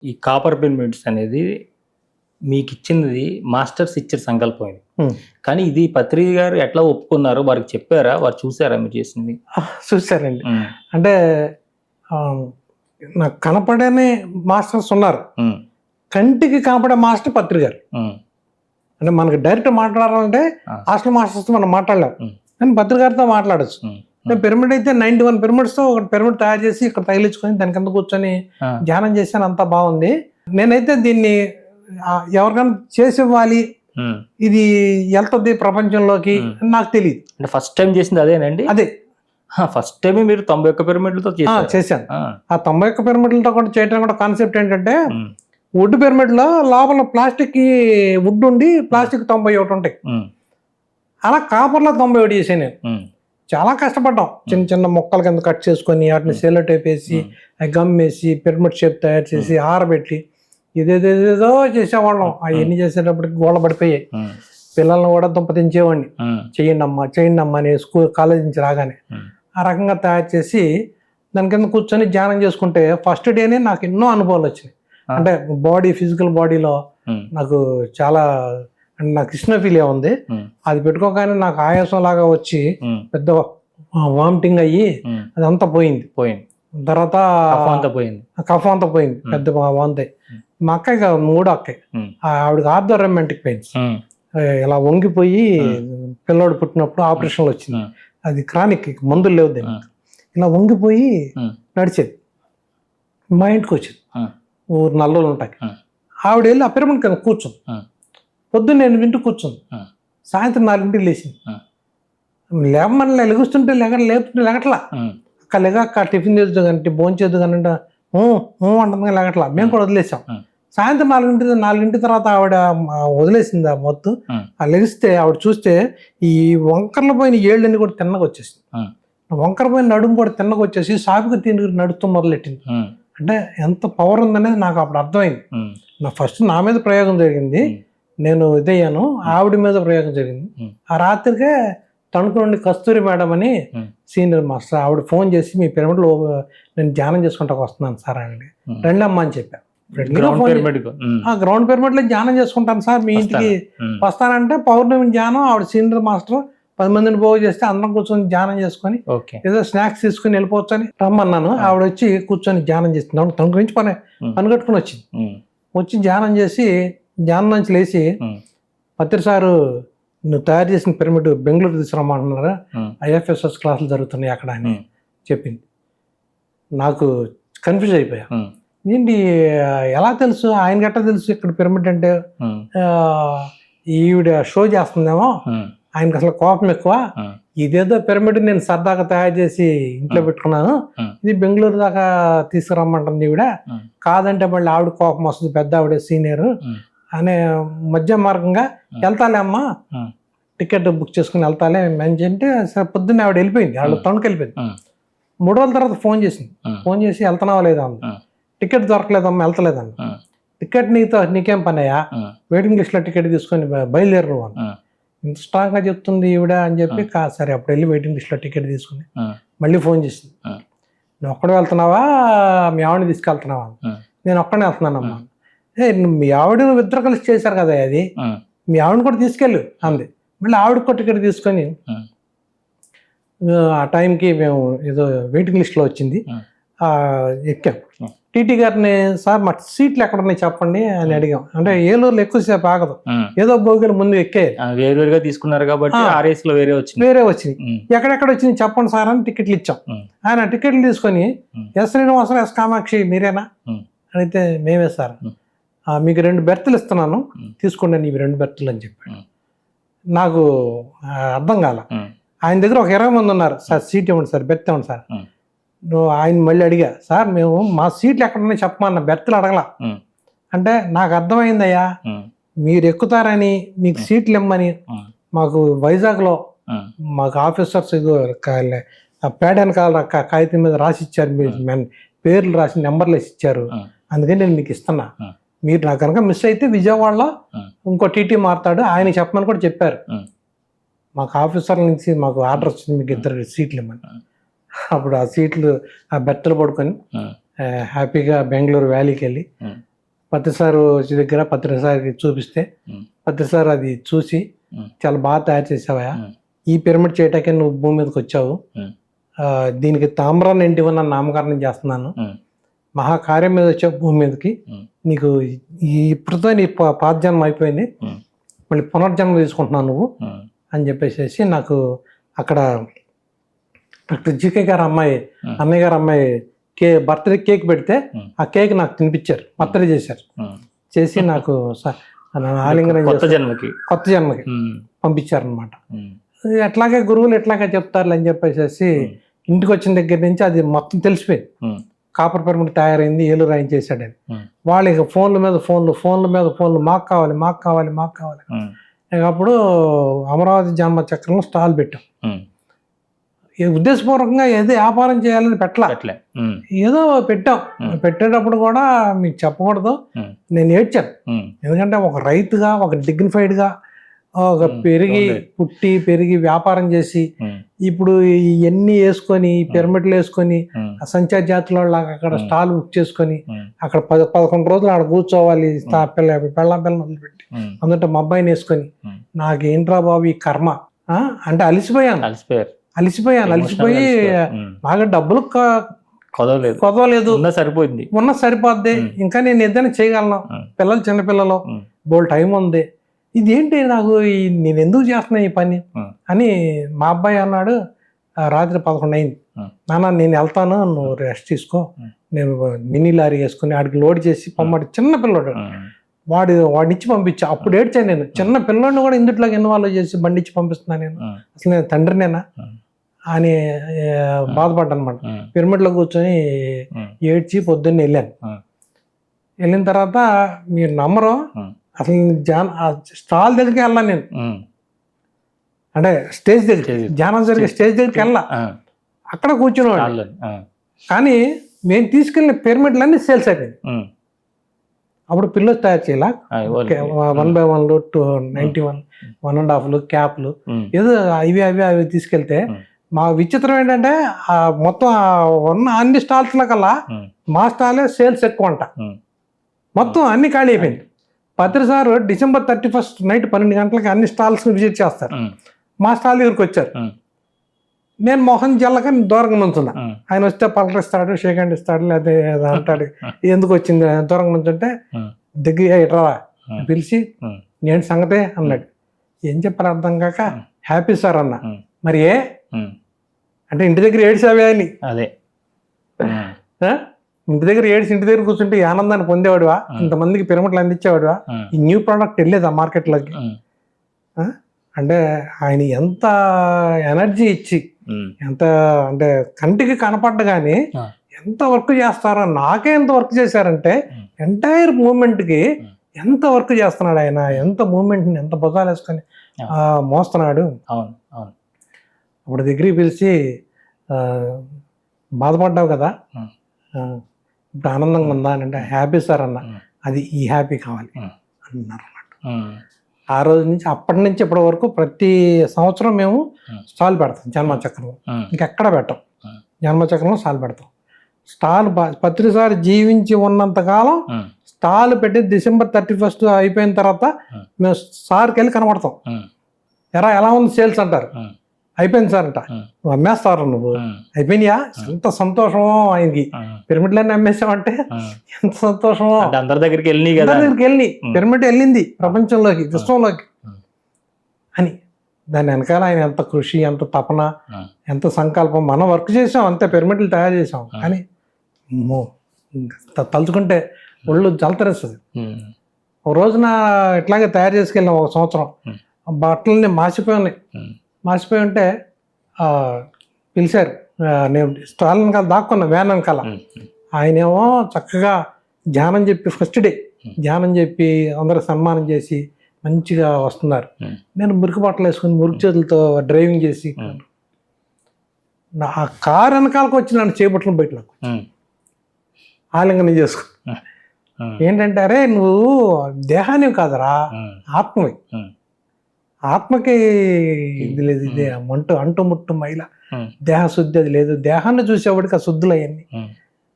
ఈ copper pyramids అనేది మీకిచ్చింది masters ఇచ్చిన సంకల్పం ఇది. కానీ ఇది పత్రి గారు ఎట్లా ఒప్పుకున్నారు? వారికి చెప్పారా? వారు చూసారా మీరు చేసింది? చూశారండి. అంటే నాకు కనపడని మాస్టర్స్ ఉన్నారు. కంటికి కనపడే మాస్టర్ పత్రి గారు. అంటే మనకి డైరెక్ట్ మాట్లాడాలంటే హాస్టల్ మాస్టర్స్తో మనం మాట్లాడలేం, కానీ పత్రి గారితో మాట్లాడచ్చు. పిరమిడ్ అయితే 91 పిరమిడ్స్తో ఒక పిరమిడ్ తయారు చేసి ఇక్కడ తగిలించుకొని దాని కింద కూర్చొని ధ్యానం చేశాను. అంతా బాగుంది. నేనైతే దీన్ని ఎవరికైనా చేసి ఇవ్వాలి, ఇది వెళ్తుంది ప్రపంచంలోకి నాకు తెలియదు. అంటే ఫస్ట్ టైం చేసింది అదేనండి? అదే ఫస్ట్ టైం మీరు 91 పిరమిడ్లతో చేశాను. ఆ 91 పిరమిడ్లతో కూడా చేయడం కూడా కాన్సెప్ట్ ఏంటంటే, వుడ్ పిరమిడ్ లో లోపల ప్లాస్టిక్ వుడ్ ఉండి ప్లాస్టిక్ 91 ఉంటాయి. అలా కాపర్లో 91 చేసాను నేను. చాలా కష్టపడ్డాం. చిన్న చిన్న మొక్కల కింద కట్ చేసుకొని వాటిని సెల్లో టైప్ వేసి గమ్ వేసి పిరమిడ్ షేప్ తయారు చేసి ఆరబెట్టి ఇదేదేదో చేసేవాళ్ళం. అవన్నీ చేసేటప్పటికి గోళ్ళ పడిపోయాయి. పిల్లల్ని కూడా దుంపతించేవాడిని, చెయ్యండి అమ్మా అని కాలేజ్ నుంచి రాగానే. ఆ రకంగా తయారు చేసి దాని కింద కూర్చొని ధ్యానం చేసుకుంటే ఫస్ట్ డేనే నాకు ఎన్నో అనుభవాలు వచ్చినాయి. అంటే ఫిజికల్ బాడీలో నాకు చాలా నాకు కృష్ణఫీలియా ఉంది. అది పెట్టుకోగానే నాకు ఆయాసం లాగా వచ్చి పెద్ద వామిటింగ్ అయ్యి అదంతా పోయింది. తర్వాత కఫం అంతా పోయింది, పెద్ద వాంతి. మా అక్కయ్య మూడో అక్కయ్య, ఆవిడకి ఆర్థోరెమాటిక్ పెయిన్స్, ఇలా వంగిపోయి పిల్లోడు పుట్టినప్పుడు ఆపరేషన్లు వచ్చింది. అది క్రానిక్, మందులు లేవు దానికి. ఇలా వంగిపోయి నడిచేది. మా ఇంటికి వచ్చింది, ఊరు నల్లూరు ఉంటాయి. ఆవిడ వెళ్ళి ఆ పిరమిడ్ కింద కూర్చుంది. పొద్దున్న నేను వింటూ కూర్చుంది. సాయంత్రం 4 లేచింది. లేవమని లెగుస్తుంటే లేపుతుంటే లెగట్లా. అక్క లెగక్క టిఫిన్ చేద్దు కానీ భోజనం చేద్దు కానీ అంటుంది కానీ లెగట్లా. మేము కూడా వదిలేసాం. సాయంత్రం 4 తర్వాత ఆవిడ వదిలేసింది ఆ మొత్తం. ఆ లెగిస్తే ఆవిడ చూస్తే ఈ వంకర్లు పోయిన ఏళ్ళన్నీ కూడా తిన్నగా వచ్చేసింది. వంకర పోయిన నడుము కూడా తిన్నగా వచ్చేసి సాపిక తిండి నడుస్తూ మొదలెట్టింది. అంటే ఎంత పవర్ ఉందనేది నాకు అప్పుడు అర్థమైంది. ఫస్ట్ నా మీద ప్రయోగం జరిగింది, నేను ఇదయ్యాను. ఆవిడ మీద ప్రయోగం జరిగింది. ఆ రాత్రికే తణుకు నుండి కస్తూరి మేడం అని సీనియర్ మాస్టర్, ఆవిడ ఫోన్ చేసి మీ పిరమిడ్లో నేను ధ్యానం చేసుకుంటా వస్తున్నాను సార్ అండి, రండి అమ్మా అని చెప్పాను. గ్రౌండ్ పిరమిడ్ లో ధ్యానం చేసుకుంటాను సార్, మీ ఇంటికి వస్తానంటే పౌర్ణమి ధ్యానం. ఆవిడ సీనియర్ మాస్టర్ 10 మందిని పోగు చేస్తే అందరం కూర్చొని ధ్యానం చేసుకొని ఏదో స్నాక్స్ తీసుకుని వెళ్ళిపోవచ్చు అని రమ్మన్నాను. ఆవిడ వచ్చి కూర్చొని ధ్యానం చేస్తుంది. తన గురించి పని కట్టుకుని వచ్చింది. వచ్చి ధ్యానం చేసి ధ్యానం నుంచి లేచి, పత్రి సారు నువ్వు తయారు చేసిన పిరమిడ్ బెంగళూరు తీసుకురమ్మంటున్నారా, IFSS క్లాసులు జరుగుతున్నాయి అక్కడ అని చెప్పింది. నాకు కన్ఫ్యూజ్ అయిపోయా. ఏంటి ఎలా తెలుసు, ఆయన గట్ట తెలుసు ఇక్కడ పిరమిడ్ అంటే, ఈవిడ షో చేస్తుందేమో, ఆయనకు అసలు కోపం ఎక్కువ. ఇదేదో పిరమిడ్ నేను సరదాగా తయారు చేసి ఇంట్లో పెట్టుకున్నాను, ఇది బెంగళూరు దాకా తీసుకురమ్మంటుంది ఈవిడ, కాదంటే మళ్ళీ ఆవిడ కోపం వస్తుంది, పెద్ద ఆవిడ సీనియర్ అనే మధ్య మార్గంగా వెళ్తాలే అమ్మా, టికెట్ బుక్ చేసుకుని వెళ్తాలే మంచి అంటే సరే. పొద్దున్నే ఆవిడ వెళ్ళిపోయింది, ఆవిడ తణుకు వెళ్ళిపోయింది. 3 రోజుల తర్వాత ఫోన్ చేసింది. ఫోన్ చేసి వెళ్తున్నావా లేదా అంది. టికెట్ దొరకలేదమ్మా, వెళ్తలేదన్న. టికెట్ నీకేం పని అయ్యా, వెయిటింగ్ లిస్ట్ లో టికెట్ తీసుకొని బయలుదేరు నువ్వు అని. ఇంత స్ట్రాంగ్ గా చెప్తుంది ఈవిడ అని చెప్పి, సరే అప్పుడు వెళ్ళి వెయిటింగ్ లిస్ట్ లో టికెట్ తీసుకుని మళ్ళీ ఫోన్ చేసింది. నువ్వు ఒక్కడే వెళ్తున్నావా, మీ ఆవిడని తీసుకెళ్తున్నావా? నేను ఒక్కడే వెళ్తున్నానమ్మా. మీ ఆవిడ నువ్వు ఇద్దరు కలిసి చేశారు కదా, అది మీ ఆవిడని కూడా తీసుకెళ్ళు అంది. మళ్ళీ ఆవిడకు టికెట్ తీసుకొని ఆ టైంకి మేము ఏదో వెయిటింగ్ లిస్ట్లో వచ్చింది, ఎక్కాం. టీటీ గారిని, సార్ మా సీట్లు ఎక్కడ ఉన్నాయి చెప్పండి అని అడిగాం. అంటే ఏలూరులో ఎక్కువసేపు ఆగదు, ఏదో బోగిలు ముందు ఎక్కే వేరుగా తీసుకున్నారు కాబట్టి వేరే వచ్చింది. ఎక్కడెక్కడ వచ్చింది చెప్పండి సార్ అని టికెట్లు ఇచ్చాం. ఆయన టికెట్లు తీసుకొని, ఎస్ శ్రీనివాసరావు, ఎస్ కామాక్షి మీరేనా అడిగితే మేమే సార్, మీకు 2 బెర్తులు ఇస్తున్నాను తీసుకోండి అని, 2 బెర్తులు అని చెప్పాడు. నాకు అర్థం కాల. ఆయన దగ్గర ఒక 20 మంది ఉన్నారు. సార్ సీట్ ఇవ్వండి సార్, బెర్త్ ఇవ్వండి సార్. ఆయన మళ్ళీ అడిగా, సార్ మేము మా సీట్లు ఎక్కడున్నాయి చెప్పమన్నా, బెర్తులు అడగలా. అంటే నాకు అర్థమైందయ్యా, మీరు ఎక్కుతారని మీకు సీట్లు ఇమ్మని మాకు వైజాగ్లో మాకు ఆఫీసర్స్ పేడ వెనకాల కాగితం మీద రాసి ఇచ్చారు, మీరు పేర్లు రాసి నెంబర్లు వేసి ఇచ్చారు, అందుకని నేను మీకు ఇస్తున్నా. మీరు నాకు కనుక మిస్ అయితే విజయవాడలో ఇంకో టీటీ మారుతాడు, ఆయన చెప్పమని కూడా చెప్పారు. మాకు ఆఫీసర్ల నుంచి మాకు ఆర్డర్ వచ్చింది, మీకు 2 సీట్లు ఇమ్మని. అప్పుడు ఆ సీట్లు ఆ బెట్టలు పడుకొని హ్యాపీగా బెంగళూరు వ్యాలీకి వెళ్ళి పత్రిసారు దగ్గర పత్రిసారి చూపిస్తే పత్రిసారు అది చూసి చాలా బాగా తయారు చేసావా, ఈ పిరమిడ్ చేయటానికి నువ్వు భూమి మీదకి వచ్చావు, దీనికి తామ్రాన్ని ఇంటి ఉన్న నామకరణం చేస్తున్నాను, మహాకార్యం మీద వచ్చావు భూమి మీదకి, నీకు ఇప్పుడుతో నీ పాతజన్మ అయిపోయింది, మళ్ళీ పునర్జన్మ తీసుకుంటున్నావు నువ్వు అని చెప్పేసి నాకు అక్కడ డాక్టర్ జీకే గారు అమ్మాయి అన్నయ్య గారు అమ్మాయి బర్త్డే కేక్ పెడితే ఆ కేక్ నాకు తినిపించారు, బర్త్డే చేశారు, చేసి నాకు ఆలింగనం కొత్త జన్మకి పంపించారు అనమాట. ఎట్లాగే గురువులు ఎట్లాగే చెప్తారు అని చెప్పేసి ఇంటికి వచ్చిన దగ్గర నుంచి అది మొత్తం తెలిసిపోయింది, కాపర్ పిరమిడ్ తయారైంది, ఏలూరు రాయం చేశాడని. వాళ్ళకి ఫోన్ల మీద ఫోన్లు మాకు కావాలి. అప్పుడు అమరావతి జన్మ చక్రంలో స్టాల్ పెట్టాం. ఉద్దేశపూర్వకంగా ఏదో వ్యాపారం చేయాలని పెట్టలే, ఏదో పెట్టాం. పెట్టేటప్పుడు కూడా మీకు చెప్పకూడదు, నేను ఏడ్చాను. ఎందుకంటే ఒక రైతుగా, ఒక డిగ్నిఫైడ్గా, ఒక పెరిగి వ్యాపారం చేసి ఇప్పుడు ఇవన్నీ వేసుకొని పిరమిడ్లు వేసుకొని సంచార జాతుల అక్కడ స్టాల్ బుక్ చేసుకొని అక్కడ 11 రోజులు ఆడ కూర్చోవాలి, పెళ్ళం వదిలిపెట్టి అందుంటే మా అబ్బాయిని వేసుకొని నాకేంట్రా బాబు ఈ కర్మ అంటే అలిసిపోయి నాకు డబ్బులు కొదవలేదు, సరిపోద్ది, ఇంకా నేను ఏదైనా చేయగలను, పిల్లలు చిన్నపిల్లలు, బోల్ టైం ఉంది, ఇదేంటి నాకు నేను ఎందుకు చేస్తున్నా ఈ పని అని. మా అబ్బాయి అన్నాడు, రాత్రి 11 అయింది, నాన్న నేను వెళ్తాను, నువ్వు రెస్ట్ తీసుకో, నేను మినీ లారీ వేసుకుని ఆడికి లోడ్ చేసి పొమ్మడి. చిన్న పిల్లడు వాడిచ్చి పంపించా. అప్పుడు ఏడ్చాను నేను, చిన్న పిల్లోడిని కూడా ఇందుట్లోకి ఇన్వాల్వ్ చేసి బండిచ్చి పంపిస్తున్నా నేను, అసలు నేను తండ్రినేనా అని బాధపడ్డా అనమాట. పిరమిడ్లో కూర్చొని ఏడ్చి పొద్దున్నే వెళ్ళిన తర్వాత మీరు నమ్మరు, అసలు స్టాల్ దగ్గరికి వెళ్ళాను నేను, అంటే స్టేజ్ దగ్గర ధ్యానం జరిగే స్టేజ్ దగ్గరికి వెళ్ళా, అక్కడ కూర్చునేవాడు. కానీ మేము తీసుకెళ్ళిన పిరమిడ్లన్నీ సేల్స్ అయిపోయింది. అప్పుడు పిల్లలు తయారు చేయాల 1/1 291 1.5 క్యాప్లు ఏదో అవి తీసుకెళ్తే మా విచిత్రం ఏంటంటే మొత్తం ఉన్న అన్ని స్టాల్స్ కల్లా మా స్టాలే సేల్స్ ఎక్కువ అంట. మొత్తం అన్ని ఖాళీ అయిపోయింది. పత్రిసారు December 31st నైట్ 12 గంటలకి అన్ని స్టాల్స్ విజిట్ చేస్తారు. మా స్టాల్ దగ్గరికి వచ్చారు. నేను మొహం జల్లక దూరంగా నుంచున్నా. ఆయన వస్తే పలకరిస్తాడు, షేక్ హ్యాండ్ ఇస్తాడు, లేదా అంటాడు, ఎందుకు వచ్చింది దూరంగా నుంచుంటే దగ్గర ఇట్రా పిలిచి నేను సంగతే అన్నాడు. ఏం చెప్పారు అర్థం కాక హ్యాపీ సార్ అన్న. మరి అంటే ఇంటి దగ్గర ఏడ్చావే అని. అదే ఇంటి దగ్గర ఇంటి దగ్గర కూర్చుంటే ఆనందాన్ని పొందేవాడువా, ఇంతమందికి పిరమిడ్లు అందించేవాడువా, ఈ న్యూ ప్రోడక్ట్ వెళ్ళేది ఆ మార్కెట్లోకి అంటే ఆయన ఎంత ఎనర్జీ ఇచ్చి ఎంత అంటే కంటికి కనపడ్డగానే ఎంత వర్క్ చేస్తారో. నాకే ఎంత వర్క్ చేశారంటే ఎంటైర్ మూమెంట్కి ఎంత వర్క్ చేస్తున్నాడు ఆయన, ఎంత మూమెంట్ని ఎంత భుజాలు వేసుకొని మోస్తున్నాడు. అప్పుడు దగ్గరికి పిలిచి బాధపడ్డావు కదా, ఇప్పుడు ఆనందంగా ఉందా అని అంటే హ్యాపీ సార్ అన్న. అది ఈ హ్యాపీ కావాలి అన్నారు అన్నమాట. ఆ రోజు నుంచి అప్పటి నుంచి ఇప్పటి వరకు ప్రతి సంవత్సరం మేము స్టాల్ పెడతాం జన్మచక్రం. ఇంకెక్కడ పెట్టాం, జన్మచక్రంలో స్టాల్ పెడతాం. స్టాల్ పత్రిసారి జీవించి ఉన్నంతకాలం స్టాల్ పెట్టి December 31st అయిపోయిన తర్వాత మేము సార్కి వెళ్ళి కనబడతాం. ఎలా ఉంది సేల్స్ అంటారు. అయిపోయింది సార్ అంట. నువ్వు అమ్మేస్తారు, నువ్వు అయిపోయినాయా, ఎంత సంతోషమో ఆయనకి. పిరమిడ్లన్నీ అమ్మేసామంటే ఎంత సంతోషమో. అందరి దగ్గరికి వెళ్ళి పిరమిడ్ వెళ్ళింది ప్రపంచంలోకి, విశ్వంలోకి అని. దాని వెనకాల ఆయన ఎంత కృషి, ఎంత తపన, ఎంత సంకల్పం. మనం వర్క్ చేసాం అంతే, పిరమిడ్లు తయారు చేసాం, కానీ తలుచుకుంటే ఒళ్ళు జలతరేస్తుంది. ఒక రోజున ఇట్లాగే తయారు చేసుకెళ్ళాం. ఒక సంవత్సరం బట్టలని మాసిపోయి ఉంటే పిలిచారు. నేను స్టాల్ వెనకాల దాక్కున్నా, వ్యాన్ వెనకాల. ఆయనేమో చక్కగా ధ్యానం చెప్పి ఫస్ట్ డే ధ్యానం చెప్పి అందరూ సన్మానం చేసి మంచిగా వస్తున్నారు. నేను మురికి బట్టలు వేసుకుని మురికి చేతులతో డ్రైవింగ్ చేసి ఆ కారు వెనకాలకు వచ్చి నన్ను చేపట్లను బయటలో ఆలింగనం చేసుకుని ఏంటంటే, అరే నువ్వు దేహానివి కాదరా, ఆత్మవి. ఆత్మకి ఇది లేదు, ఇదే అంటుముట్టు మైల దేహ శుద్ధి అది లేదు. దేహాన్ని చూసేవాడికి ఆ శుద్ధులు అవన్నీ.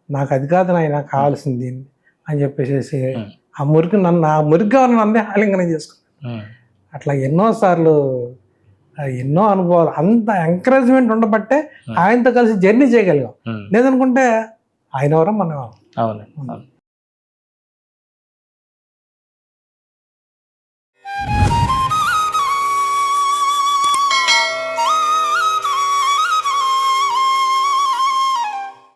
నాకు అది కాదు నాయన కావాల్సింది అని చెప్పేసి ఆ మురికి నన్నే ఆలింగనం చేసుకున్నాను. అట్లా ఎన్నోసార్లు ఎన్నో అనుభవాలు, అంత ఎంకరేజ్మెంట్ ఉండబట్టే ఆయనతో కలిసి జర్నీ చేయగలిగాం. లేదనుకుంటే ఆయన ఎవరో మనం. అవును.